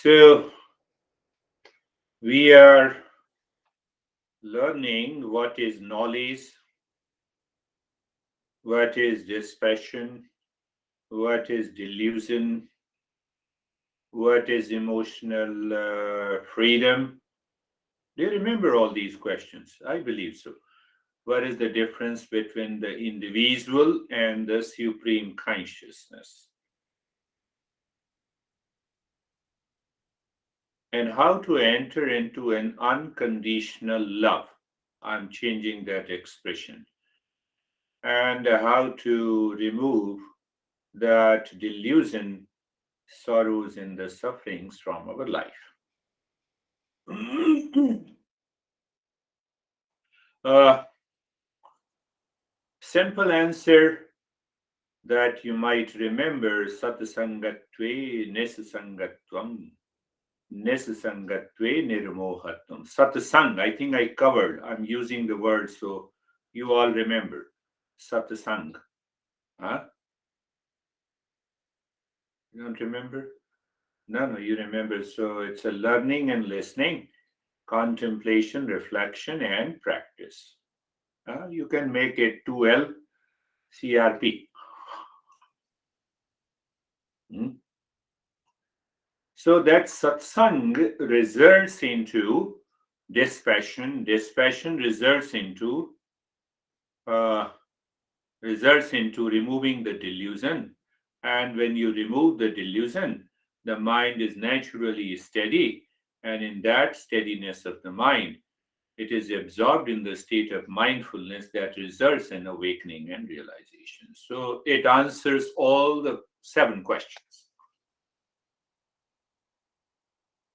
So we are learning what is knowledge, what is dispassion, what is delusion, what is emotional freedom. Do you remember all these questions? I believe so. What is the difference between the individual and the supreme consciousness? And how to enter into an unconditional love. I'm changing that expression. And how to remove that delusion, sorrows, and the sufferings from our life. uh, Simple answer that you might remember: Satsangatve Nesasangatvam. Nesasangatve Nirmohatvam. Satsang, I think I covered. I'm using the word so you all remember. Satsang. Huh? You don't remember? No, you remember. So it's a learning and listening, contemplation, reflection, and practice. You can make it 2L CRP. Hmm? So that satsang results into dispassion. Dispassion uh, results into removing the delusion. And when you remove the delusion, the mind is naturally steady. And in that steadiness of the mind, it is absorbed in the state of mindfulness that results in awakening and realization. So it answers all the 7 questions: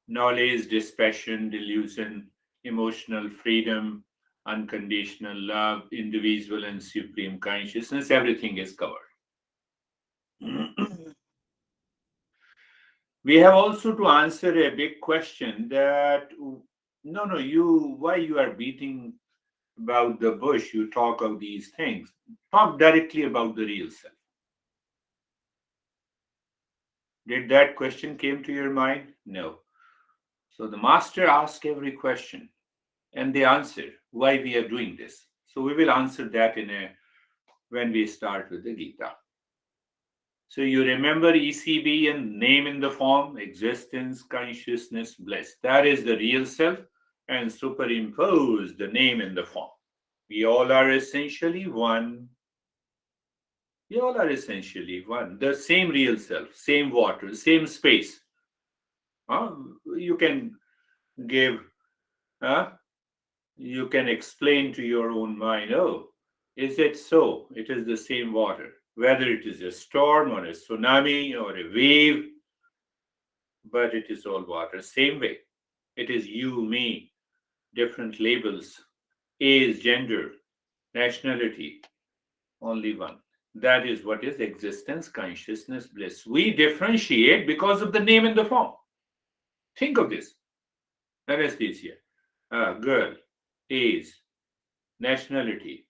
knowledge, dispassion, delusion, emotional freedom, unconditional love, individual and supreme consciousness. Everything is covered. We have also to answer a big question that no, you, why you are beating about the bush? You talk of these things. Talk directly about the real self. Did that question came to your mind? No. So the master asked every question and they answer why we are doing this. So we will answer that when we start with the Gita. So you remember ECB and name in the form, existence, consciousness, bliss. That is the real self, and superimpose the name in the form. We all are essentially one. We all are essentially one. The same real self, same water, same space. You can give, uh, you can explain to your own mind, oh, is it so? It is the same water. Whether it is a storm or a tsunami or a wave, but it is all water. Same way. It is you, me, different labels, age, gender, nationality, only one. That is what is existence, consciousness, bliss. We differentiate because of the name and the form. Think of this: anesthesia, girl, age, nationality,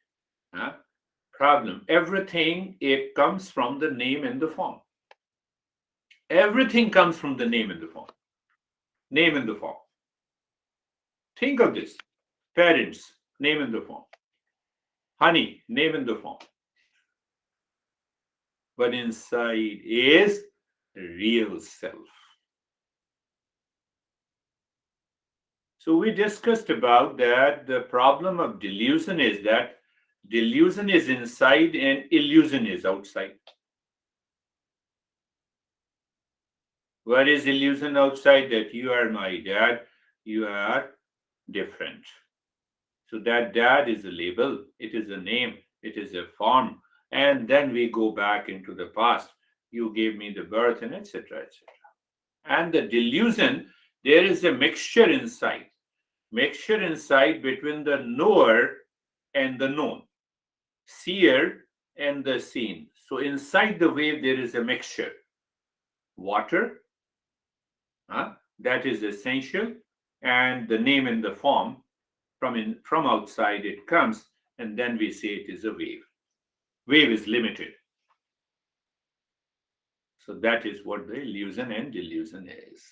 problem. Everything, it comes from the name and the form. Everything comes from the name and the form. Name and the form. Think of this: parents, name and the form. Honey, name and the form. But inside is real self. So we discussed about that the problem of delusion is that delusion is inside and illusion is outside. What is illusion outside? That you are my dad, you are different. So that dad is a label, it is a name, it is a form. And then we go back into the past. You gave me the birth and etc. etc. And the delusion, there is a mixture inside. Mixture inside between the knower and the known, seer and the seen. So inside the wave there is a mixture. Water, that is essential, and the name and the form, from outside it comes, and then we say it is a wave. Wave is limited. So that is what the illusion and delusion is.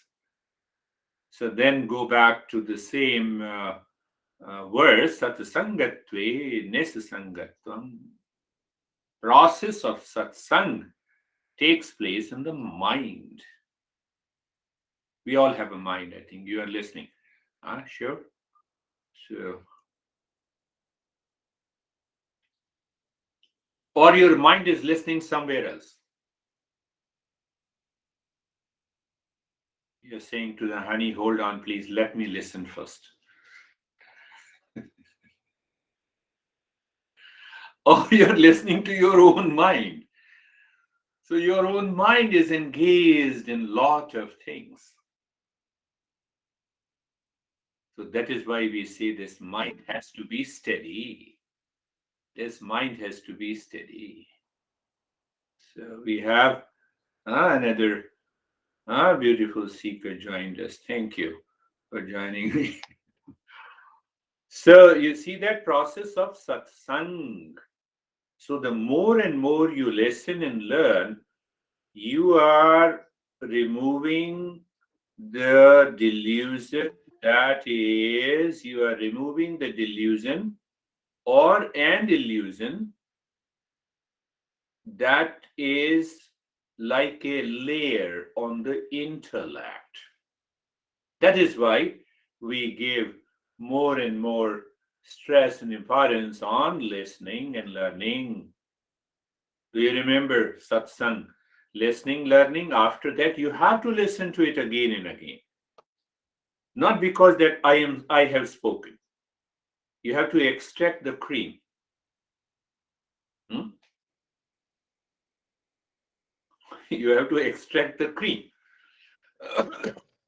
So then go back to the same verse, satsangatve nesasangatvam. Process of satsang takes place in the mind. We all have a mind, I think. You are listening. Sure. So, or your mind is listening somewhere else. You're saying to the honey, hold on, please, let me listen first. Or you're listening to your own mind. So your own mind is engaged in lot of things. So that is why we say this mind has to be steady. This mind has to be steady. So we have another beautiful seeker joined us. Thank you for joining me. So you see that process of satsang. So the more and more you listen and learn, you are removing the delusion. That is, you are removing the delusion or an illusion that is like a layer on the intellect. That is why we give more and more stress and importance on listening and learning. Do you remember satsang? Listening, learning, after that you have to listen to it again and again. Not because that I have spoken. You have to extract the cream. Hmm? You have to extract the cream.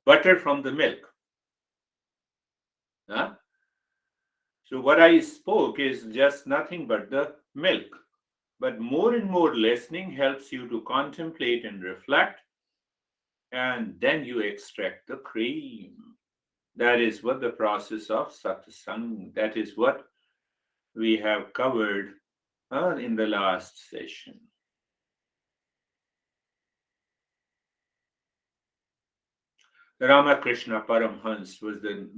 Butter from the milk. Huh? So what I spoke is just nothing but the milk. But more and more listening helps you to contemplate and reflect, and then you extract the cream. That is what the process of satsang, that is what we have covered in the last session. Ramakrishna Paramhans was the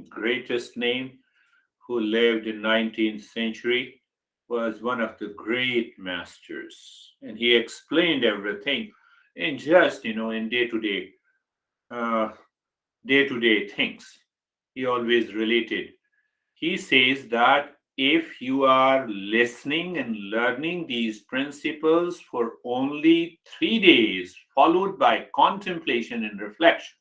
greatest name, who lived in 19th century, was one of the great masters, and he explained everything in just in uh, day-to-day things. He always related. He says that if you are listening and learning these principles for only 3 days, followed by contemplation and reflection,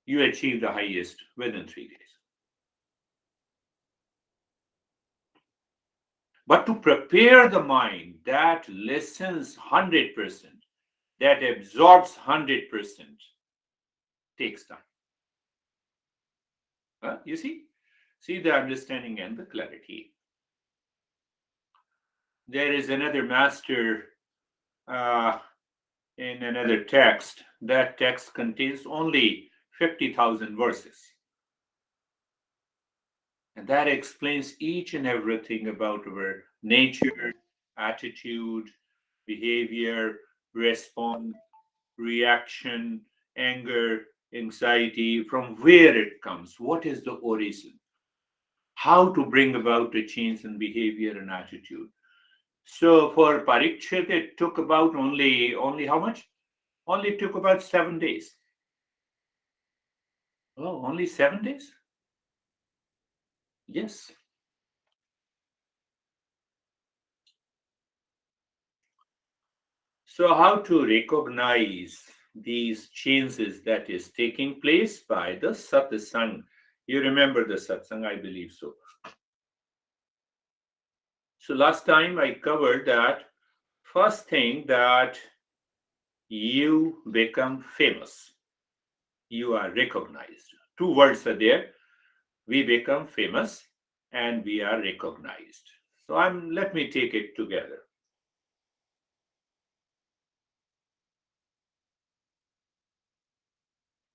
you achieve the highest within 3 days. But to prepare the mind that listens 100%, that absorbs 100%, takes time. You see? See the understanding and the clarity. There is another master uh, in another text. That text contains only 50,000 verses. And that explains each and everything about our nature, attitude, behavior, response, reaction, anger, anxiety, from where it comes, what is the origin, how to bring about a change in behavior and attitude. So for Parikshit, it took about only how much? Only took about 7 days. Oh, only 7 days? Yes. So how to recognize these changes that is taking place by the satsang? You remember the satsang, I believe so. So last time I covered that first thing, that you become famous. You are recognized. Two words are there. We become famous and we are recognized. So let me take it together.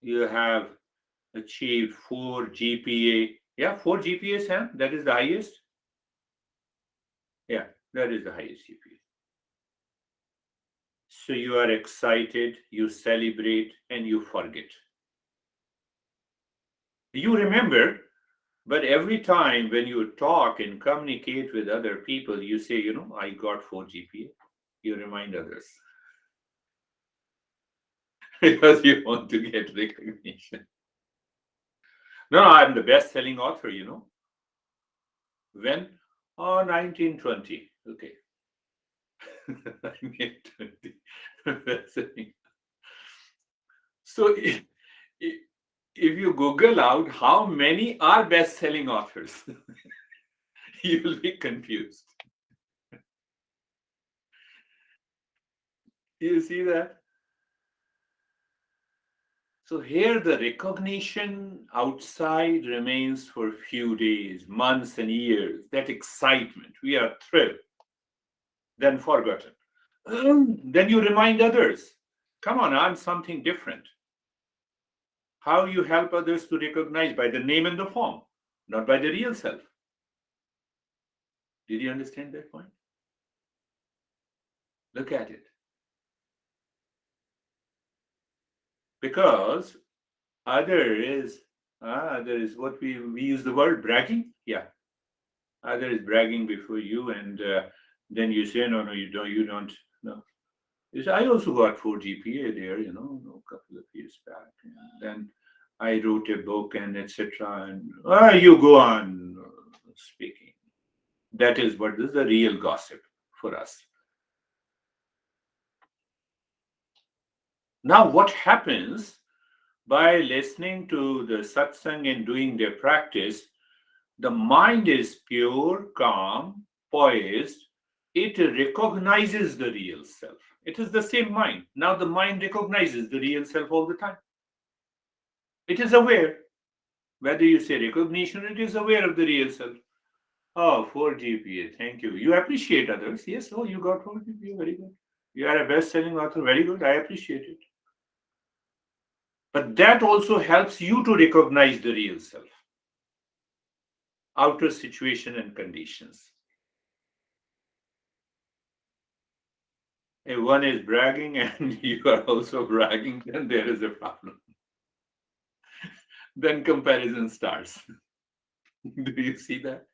You have achieved 4 GPA. Yeah, 4 GPAs, huh? That is the highest. Yeah, that is the highest GPA. So you are excited, you celebrate, and you forget. You remember, but every time when you talk and communicate with other people, you say, I got 4 GPA. You remind others because you want to get recognition. No, I'm the best selling author. When? Oh, 1920. Okay. I made 20. Best-selling. So if you Google out how many are best selling authors, you will be confused. You see that? So here the recognition outside remains for a few days, months, and years. That excitement, we are thrilled, then forgotten. Then you remind others, come on, I'm something different. How you help others to recognize by the name and the form, not by the real self. Did you understand that point? Look at it. Because other is what we use the word bragging. Yeah, other is bragging before you, and then you say, no, you don't. No, you say, I also got 4 GPA there, a couple of years back. And then I wrote a book and etc. And you go on speaking. That is what is the real gossip for us. Now, what happens by listening to the satsang and doing their practice? The mind is pure, calm, poised. It recognizes the real self. It is the same mind. Now the mind recognizes the real self all the time. It is aware. Whether you say recognition, it is aware of the real self. Oh, 4 GPA. Thank you. You appreciate others. Yes. Oh, you got 4 GPA. Very good. You are a best-selling author. Very good. I appreciate it. But that also helps you to recognize the real self, outer situation and conditions. If one is bragging and you are also bragging, then there is a problem. Then comparison starts. Do you see that?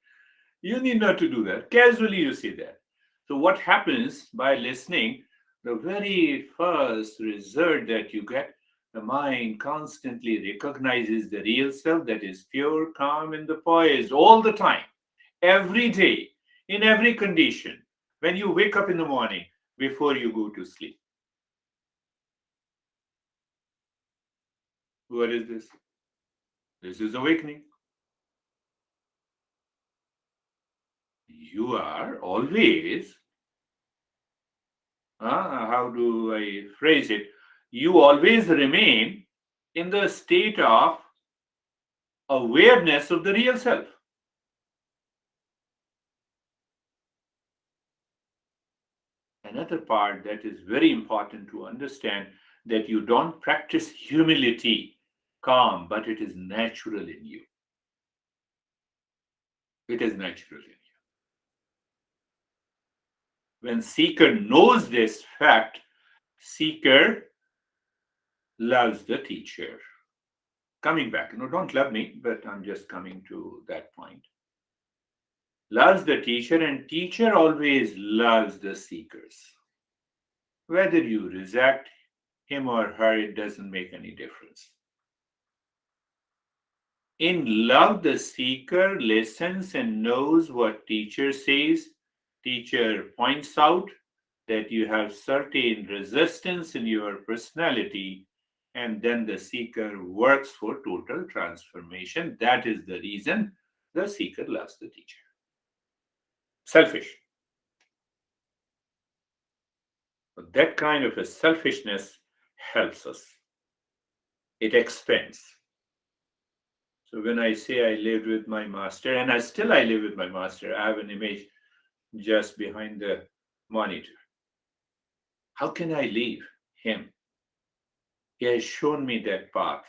You need not to do that. Casually, you see that. So, what happens by listening? The very first result that you get, the mind constantly recognizes the real self that is pure, calm, and the poised all the time, every day, in every condition. When you wake up in the morning, before you go to sleep. What is this? This is awakening. You are always, how do I phrase it? You always remain in the state of awareness of the real self. Another part that is very important to understand, that you don't practice humility, calm, but it is natural in you. It is natural in you. When seeker knows this fact, seeker loves the teacher. Coming back, don't love me, but I'm just coming to that point. Loves the teacher, and teacher always loves the seekers. Whether you reject him or her, it doesn't make any difference. In love, the seeker listens and knows what teacher says. Teacher points out that you have certain resistance in your personality, and then the seeker works for total transformation. That is the reason the seeker loves the teacher. Selfish. But that kind of a selfishness helps us. It expands. So when I say I lived with my master, and I live with my master, I have an image just behind the monitor. How can I leave him? He has shown me that path,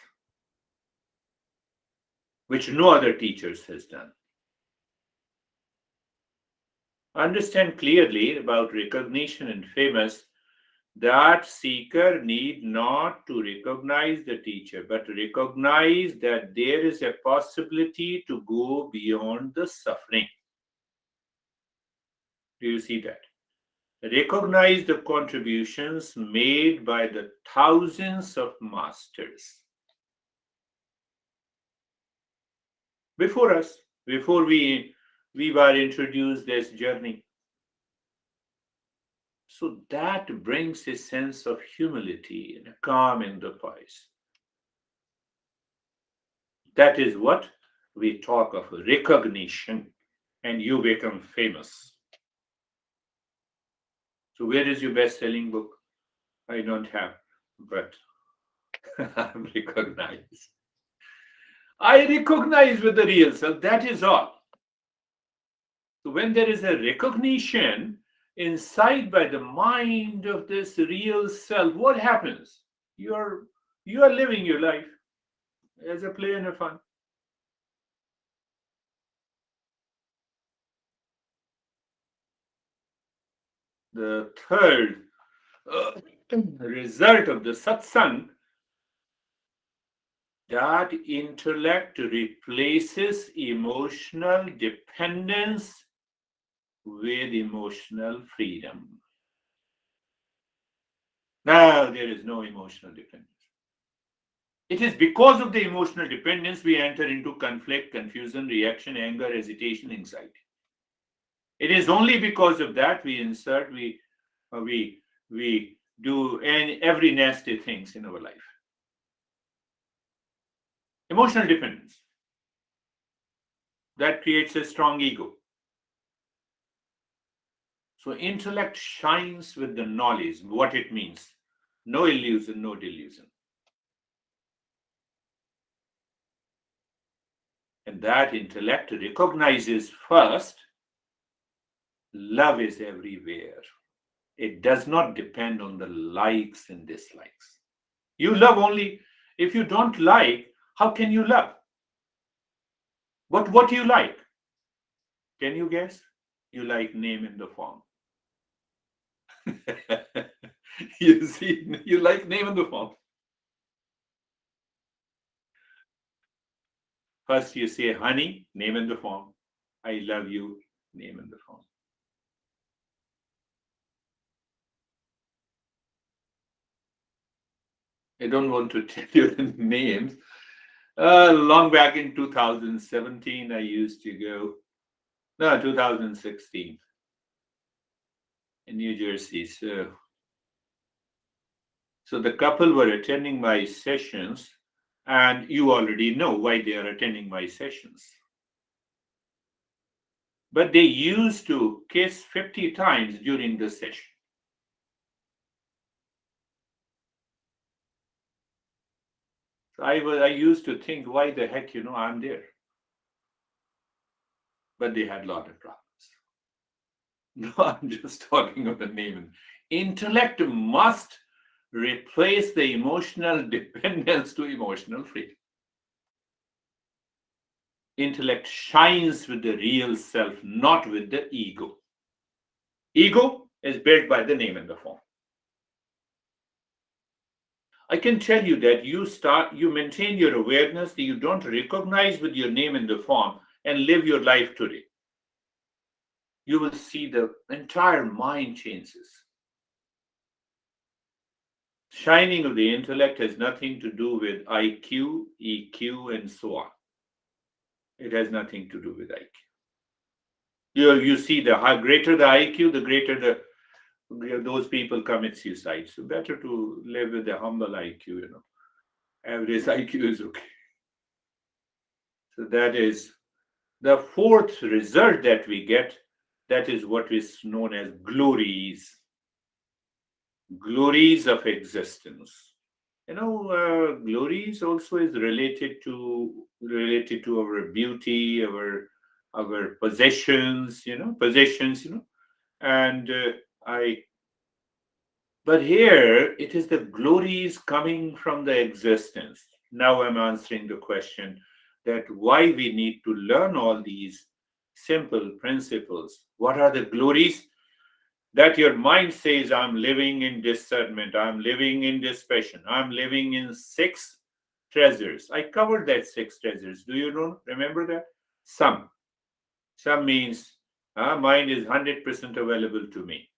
which no other teachers has done. Understand clearly about recognition and famous. That seeker need not to recognize the teacher, but recognize that there is a possibility to go beyond the suffering. Do you see that? Recognize the contributions made by the thousands of masters before us, before we were introduced this journey. So that brings a sense of humility and a calm in the voice. That is what we talk of recognition, and you become famous. So, where is your best selling book? I don't have, but I'm recognized. I recognize with the real self, that is all. So, when there is a recognition inside by the mind of this real self, what happens? You are living your life as a play and a fun. The third uh, result of the satsang, that intellect replaces emotional dependence with emotional freedom. Now there is no emotional dependence. It is because of the emotional dependence we enter into conflict, confusion, reaction, anger, hesitation, anxiety. It is only because of that we insert, we do every nasty things in our life. Emotional dependence, that creates a strong ego. So intellect shines with the knowledge, what it means. No illusion, no delusion. And that intellect recognizes first, love is everywhere. It does not depend on the likes and dislikes. You love only if you don't like, how can you love? But what do you like? Can you guess? You like name in the form. You see, you like name in the form. First, you say honey, name in the form. I love you, name in the form. I don't want to tell you the names. Long back in 2017, I used to go, no, 2016 in New Jersey. So the couple were attending my sessions, and you already know why they are attending my sessions. But they used to kiss 50 times during the session. So I used to think, why the heck, I'm there. But they had a lot of problems. No, I'm just talking of the name. Intellect must replace the emotional dependence to emotional freedom. Intellect shines with the real self, not with the ego. Ego is built by the name and the form. I can tell you that you maintain your awareness that you don't recognize with your name and the form and live your life today. You will see the entire mind changes. Shining of the intellect has nothing to do with IQ, EQ, and so on. It has nothing to do with IQ. You see, the greater the IQ, the greater those people commit suicide. So better to live with a humble IQ. Average IQ is okay. So that is the fourth result that we get. That is what is known as glories, glories of existence. Glories also is related to our beauty, our possessions. Possessions. And I but here it is the glories coming from the existence. Now I'm answering the question that why we need to learn all these simple principles. What are the glories? That your mind says, I'm living in discernment, I'm living in dispassion, I'm living in six treasures. I covered that six treasures. Do you know? Remember that? Some. Some means mind is 100% available to me.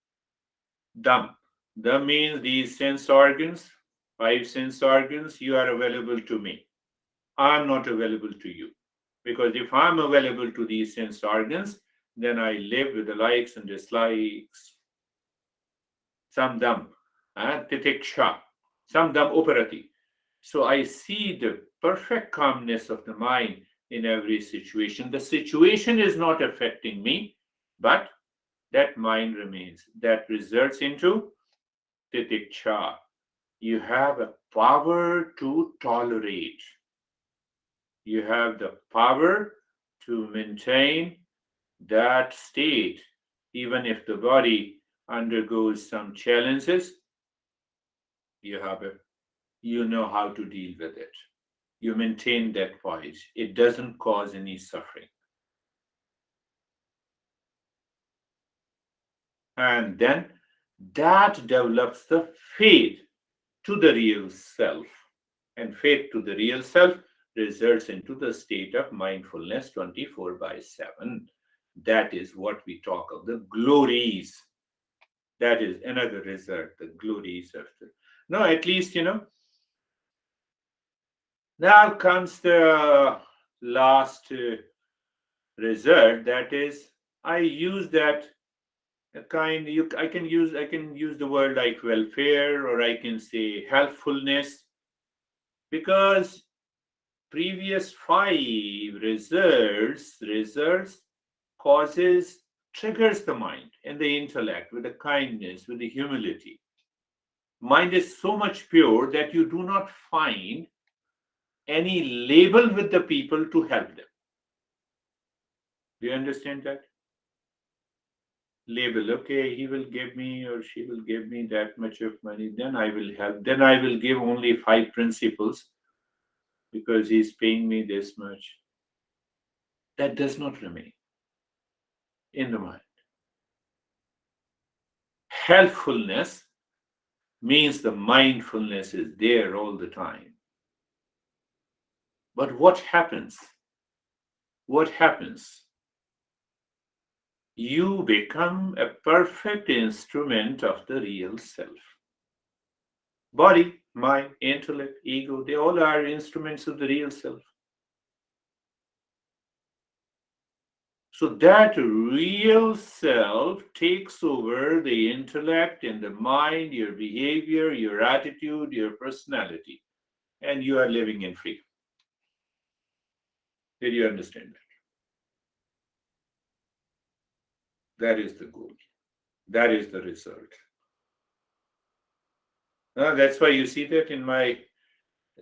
Dumb. Dumb means these sense organs, five sense organs, you are available to me. I'm not available to you. Because if I'm available to these sense organs, then I live with the likes and dislikes. Samdam, titiksha, samdam operati. So I see the perfect calmness of the mind in every situation. The situation is not affecting me, but that mind remains. That results into titiksha. You have a power to tolerate. You have the power to maintain that state, even if the body undergoes some challenges. You have a you know how to deal with it. You maintain that poise. It doesn't cause any suffering. And then that develops the faith to the real self. And faith to the real self results into the state of mindfulness 24 by 7. That is what we talk of the glories. That is another result, the glories of the. No, at least, now comes the last result. That is, I use that kind. I can use the word like welfare, or I can say helpfulness, because previous five results causes triggers the mind and the intellect with the kindness, with the humility. Mind is so much pure that you do not find any label with the people to help them. Do you understand that? Label, okay, he will give me or she will give me that much of money, then I will help. Then I will give only five principles because he's paying me this much. That does not remain in the mind. Helpfulness means the mindfulness is there all the time. But what happens? What happens? You become a perfect instrument of the real self. Body, mind, intellect, ego, they all are instruments of the real self. So that real self takes over the intellect and the mind, your behavior, your attitude, your personality, and you are living in freedom. Did you understand that? That is the goal. That is the result. That's why you see that in my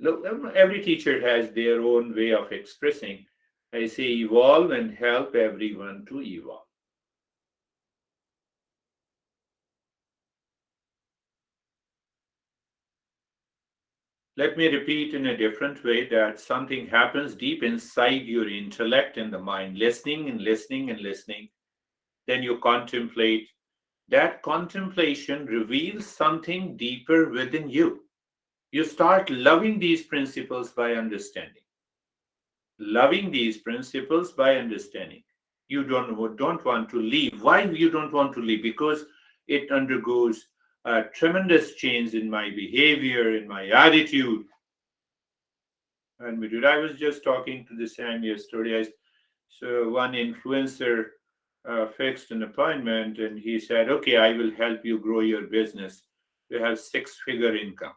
look. Every teacher has their own way of expressing. I say evolve and help everyone to evolve. Let me repeat in a different way that something happens deep inside your intellect and the mind, listening and listening and listening. Then you contemplate. That contemplation reveals something deeper within you. You start loving these principles by understanding. Loving these principles by understanding. You don't want to leave. Why you don't want to leave? Because it undergoes a tremendous change in my behavior, in my attitude. And I was just talking to the Sam yesterday. So one influencer fixed an appointment, and he said, "Okay, I will help you grow your business. You have six-figure income."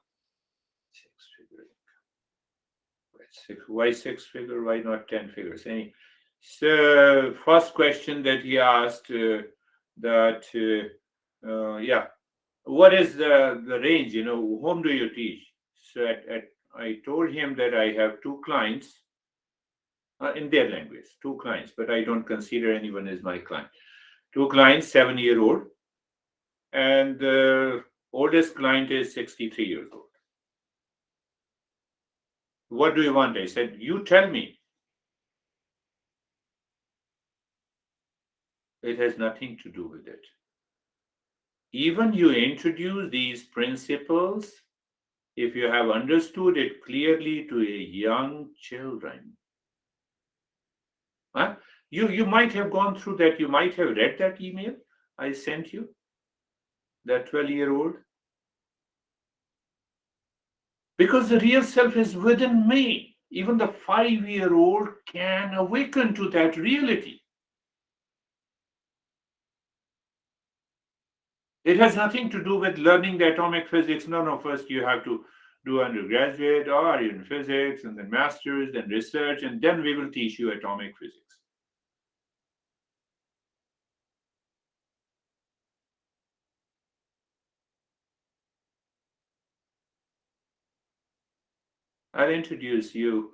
Six-figure why six figure? Why not 10 figures? So first question that he asked that yeah, what is the range? Whom do you teach? So I told him that I have two clients in their language, two clients, but I don't consider anyone as my client. Two clients, 7-year old, and the oldest client is 63 years old. What do you want? I said, you tell me. It has nothing to do with it. Even you introduce these principles, if you have understood it clearly to a young children, huh? You might have gone through that. You might have read that email I sent you, that 12-year-old, because the real self is within me. Even the 5-year-old can awaken to that reality. It has nothing to do with learning the atomic physics. No, no, first you have to do undergraduate or in physics, and then masters, then research, and then we will teach you atomic physics. I'll introduce you.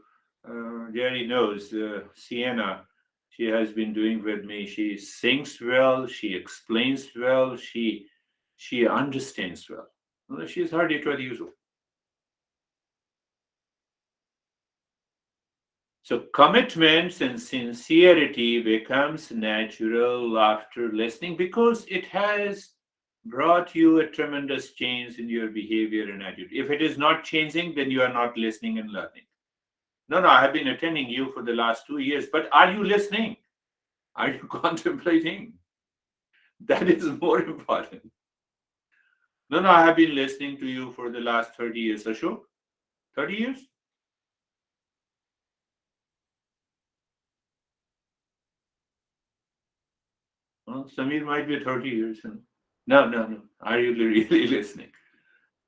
Jerry knows Sienna. She has been doing with me. She sings well. She explains well. She understands well. Well, she's hardly 20 years old. So commitments and sincerity becomes natural after listening because it has brought you a tremendous change in your behavior and attitude. If it is not changing, then you are not listening and learning. No, no, I have been attending you for the last 2 years, but are you listening? Are you contemplating? That is more important. No, no, I have been listening to you for the last 30 years. Ashok? 30 years? Well, Samir might be 30 years. No, no, no. Are you really listening?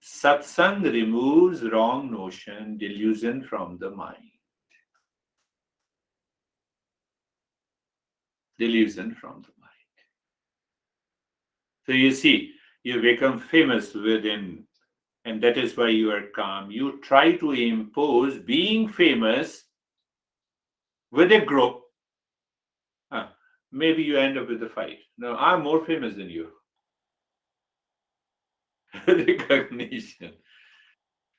Satsang removes wrong notion, delusion from the mind. Delusion from the mind. So you see, you become famous within, and that is why you are calm. You try to impose being famous with a group. Huh, maybe you end up with a fight. No, I'm more famous than you. Recognition.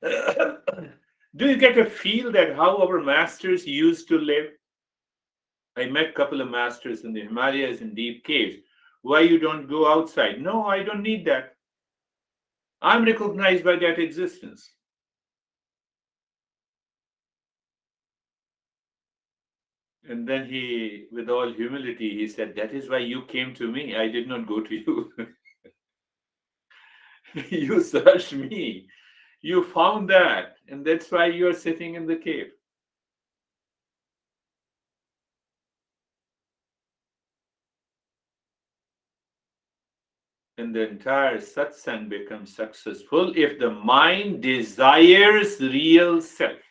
Do you get a feel that how our masters used to live? I met a couple of masters in the Himalayas in deep caves. Why you don't go outside? No, I don't need that. I'm recognized by that existence. And then he, with all humility, he said, that is why you came to me. I did not go to you. You searched me. You found that. And that's why you are sitting in the cave. And the entire satsang becomes successful if the mind desires real self.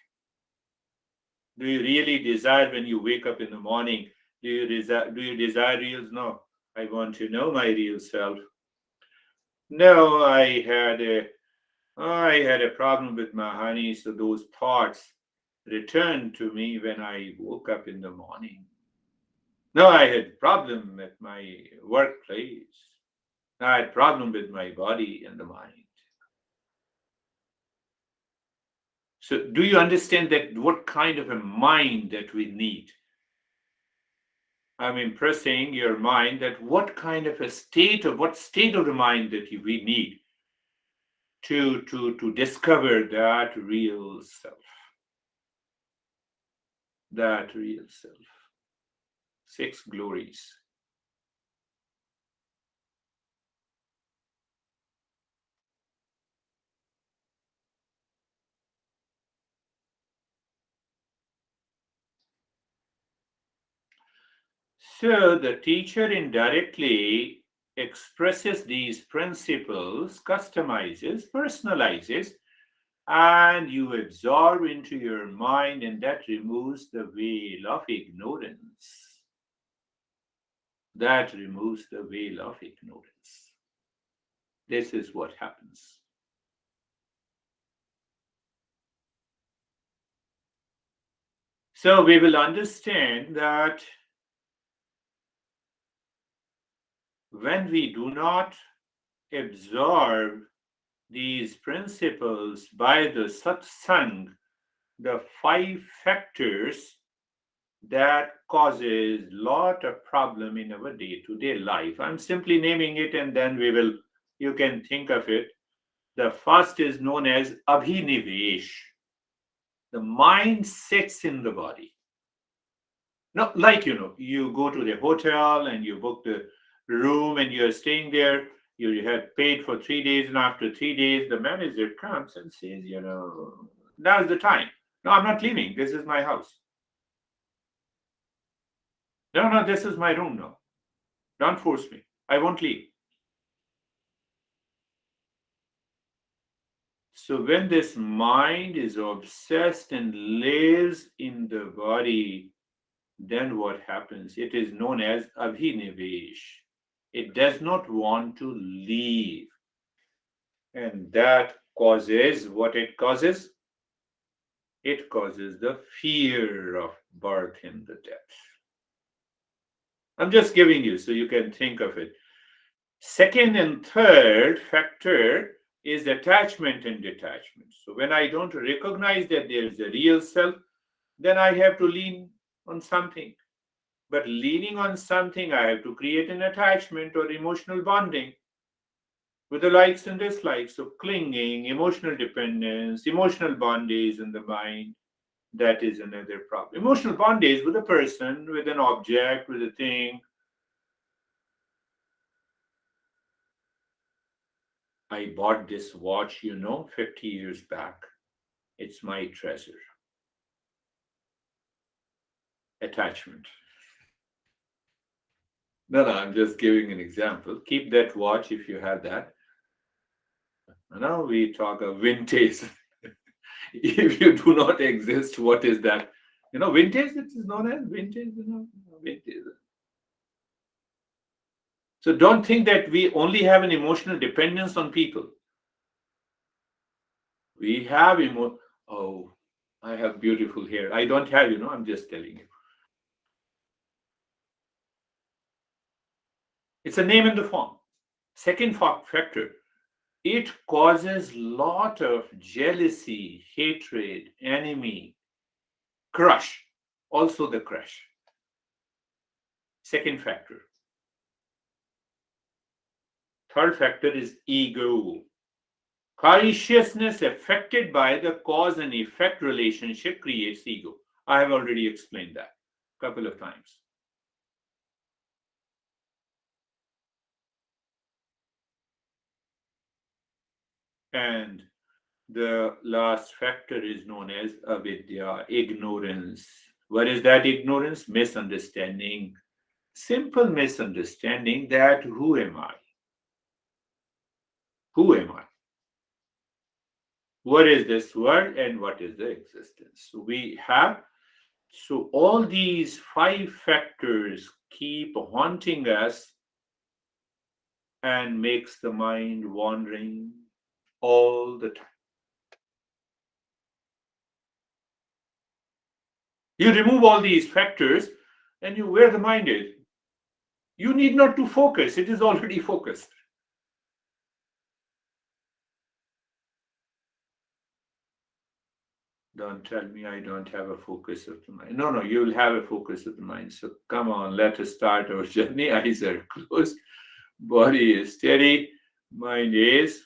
Do you really desire when you wake up in the morning? Do you desire real? No, I want to know my real self. No, I had a problem with my honey, so those thoughts returned to me when I woke up in the morning. No, I had problem at my workplace. I had problem with my body and the mind. So do you understand that what kind of a mind that we need? I'm impressing your mind that what kind of a state of the mind that we need to discover that real self, that real self. Six glories. So the teacher indirectly expresses these principles, customizes, personalizes, and you absorb into your mind, and that removes the veil of ignorance. That removes the veil of ignorance. This is what happens. So we will understand that when we do not absorb these principles by the satsang, the five factors that causes lot of problem in our day-to-day life. I'm simply naming it, and then we will You can think of it. The first is known as abhinivesh. The mind sits in the body. No, like you go to the hotel and you book the room and you're staying there. You had paid for 3 days, and after 3 days, the manager comes and says, now's the time. No, I'm not leaving. This is my house. No, no, this is my room now. Don't force me. I won't leave. So when this mind is obsessed and lives in the body, then what happens? It is known as abhinivesh. It does not want to leave. And that causes what it causes? It causes the fear of birth and the death. I'm just giving you so you can think of it. Second and third factor is attachment and detachment. So when I don't recognize that there is a real self, then I have to lean on something. But leaning on something, I have to create an attachment or emotional bonding with the likes and dislikes. So clinging, emotional dependence, emotional bondage in the mind, that is another problem. Emotional bondage with a person, with an object, with a thing. I bought this watch, 50 years back. It's my treasure. Attachment. No, I'm just giving an example. Keep that watch if you have that. Now we talk of vintage. If you do not exist, what is that? Vintage, it is known as vintage, vintage. So don't think that we only have an emotional dependence on people. We have oh, I have beautiful hair. I don't have, I'm just telling you. It's a name and the form. Second factor, it causes lot of jealousy, hatred, enemy, crush. Also the crush. Second factor. Third factor is ego. Consciousness affected by the cause and effect relationship creates ego. I have already explained that a couple of times. And the last factor is known as avidya, ignorance. What is that ignorance? Misunderstanding. Simple misunderstanding that who am I? Who am I? What is this world and what is the existence? So all these five factors keep haunting us and makes the mind wandering all the time. You remove all these factors and where the mind is. You need not to focus, it is already focused. Don't tell me I don't have a focus of the mind. No, you will have a focus of the mind. So come on, let us start our journey. Eyes are closed, body is steady, mind is